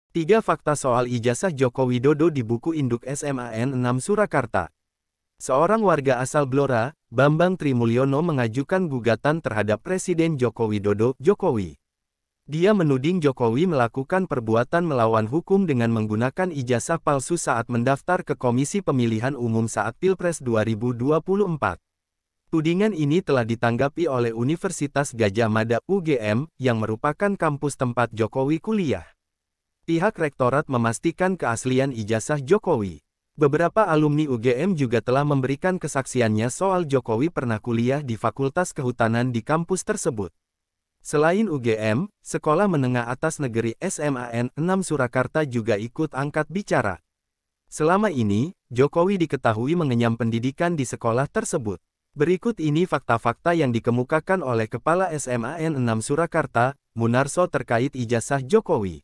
3 fakta soal ijazah Joko Widodo di buku induk SMAN 6 Surakarta. Seorang warga asal Blora, Bambang Trimulyono mengajukan gugatan terhadap Presiden Joko Widodo, Jokowi. Dia menuding Jokowi melakukan perbuatan melawan hukum dengan menggunakan ijazah palsu saat mendaftar ke Komisi Pemilihan Umum saat Pilpres 2024. Tudingan ini telah ditanggapi oleh Universitas Gadjah Mada (UGM) yang merupakan kampus tempat Jokowi kuliah. Pihak rektorat memastikan keaslian ijazah Jokowi. Beberapa alumni UGM juga telah memberikan kesaksiannya soal Jokowi pernah kuliah di Fakultas Kehutanan di kampus tersebut. Selain UGM, Sekolah Menengah Atas Negeri SMAN 6 Surakarta juga ikut angkat bicara. Selama ini, Jokowi diketahui mengenyam pendidikan di sekolah tersebut. Berikut ini fakta-fakta yang dikemukakan oleh Kepala SMAN 6 Surakarta, Munarso terkait ijazah Jokowi.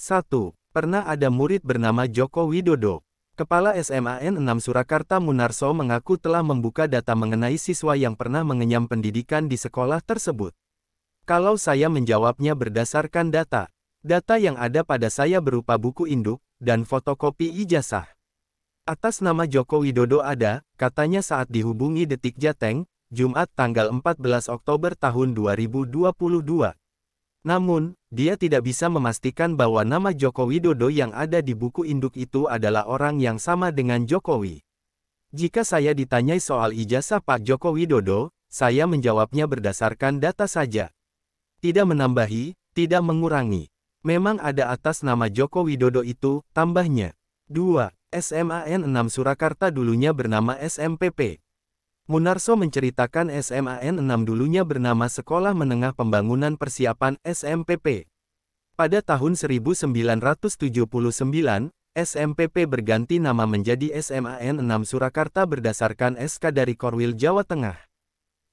1. Pernah ada murid bernama Joko Widodo. Kepala SMAN 6 Surakarta Munarso mengaku telah membuka data mengenai siswa yang pernah mengenyam pendidikan di sekolah tersebut. Kalau saya menjawabnya berdasarkan data yang ada pada saya berupa buku induk, dan fotokopi ijazah. Atas nama Joko Widodo ada, katanya saat dihubungi Detik Jateng, Jumat tanggal 14 Oktober tahun 2022. Namun, dia tidak bisa memastikan bahwa nama Joko Widodo yang ada di buku induk itu adalah orang yang sama dengan Jokowi. Jika saya ditanyai soal ijazah Pak Joko Widodo, saya menjawabnya berdasarkan data saja. Tidak menambahi, tidak mengurangi. Memang ada atas nama Joko Widodo itu, tambahnya. 2. SMAN 6 Surakarta dulunya bernama SMPP. Munarso menceritakan SMAN 6 dulunya bernama Sekolah Menengah Pembangunan Persiapan SMPP. Pada tahun 1979, SMPP berganti nama menjadi SMAN 6 Surakarta berdasarkan SK dari Korwil Jawa Tengah.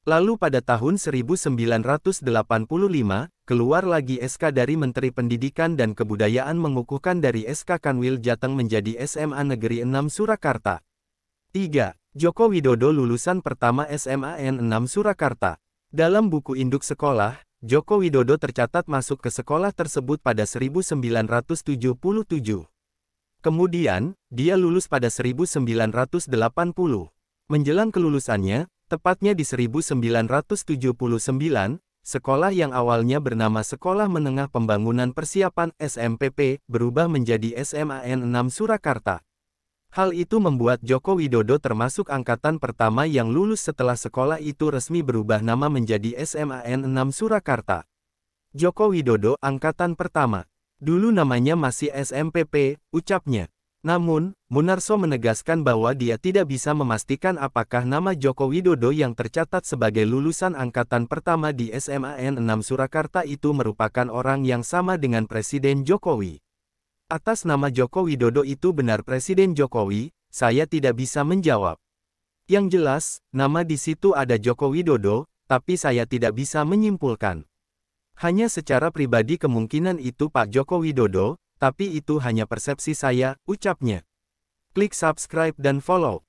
Lalu pada tahun 1985, keluar lagi SK dari Menteri Pendidikan dan Kebudayaan mengukuhkan dari SK Kanwil Jateng menjadi SMA Negeri 6 Surakarta. 3. Joko Widodo lulusan pertama SMAN 6 Surakarta. Dalam buku induk sekolah, Joko Widodo tercatat masuk ke sekolah tersebut pada 1977. Kemudian, dia lulus pada 1980. Menjelang kelulusannya, tepatnya di 1979, sekolah yang awalnya bernama Sekolah Menengah Pembangunan Persiapan SMPP berubah menjadi SMAN 6 Surakarta. Hal itu membuat Joko Widodo termasuk angkatan pertama yang lulus setelah sekolah itu resmi berubah nama menjadi SMAN 6 Surakarta. Joko Widodo angkatan pertama. Dulu namanya masih SMPP, ucapnya. Namun, Munarso menegaskan bahwa dia tidak bisa memastikan apakah nama Joko Widodo yang tercatat sebagai lulusan angkatan pertama di SMAN 6 Surakarta itu merupakan orang yang sama dengan Presiden Jokowi. Atas nama Joko Widodo itu benar Presiden Jokowi, saya tidak bisa menjawab. Yang jelas, nama di situ ada Joko Widodo, tapi saya tidak bisa menyimpulkan. Hanya secara pribadi kemungkinan itu Pak Joko Widodo, tapi itu hanya persepsi saya, ucapnya. Klik subscribe dan follow.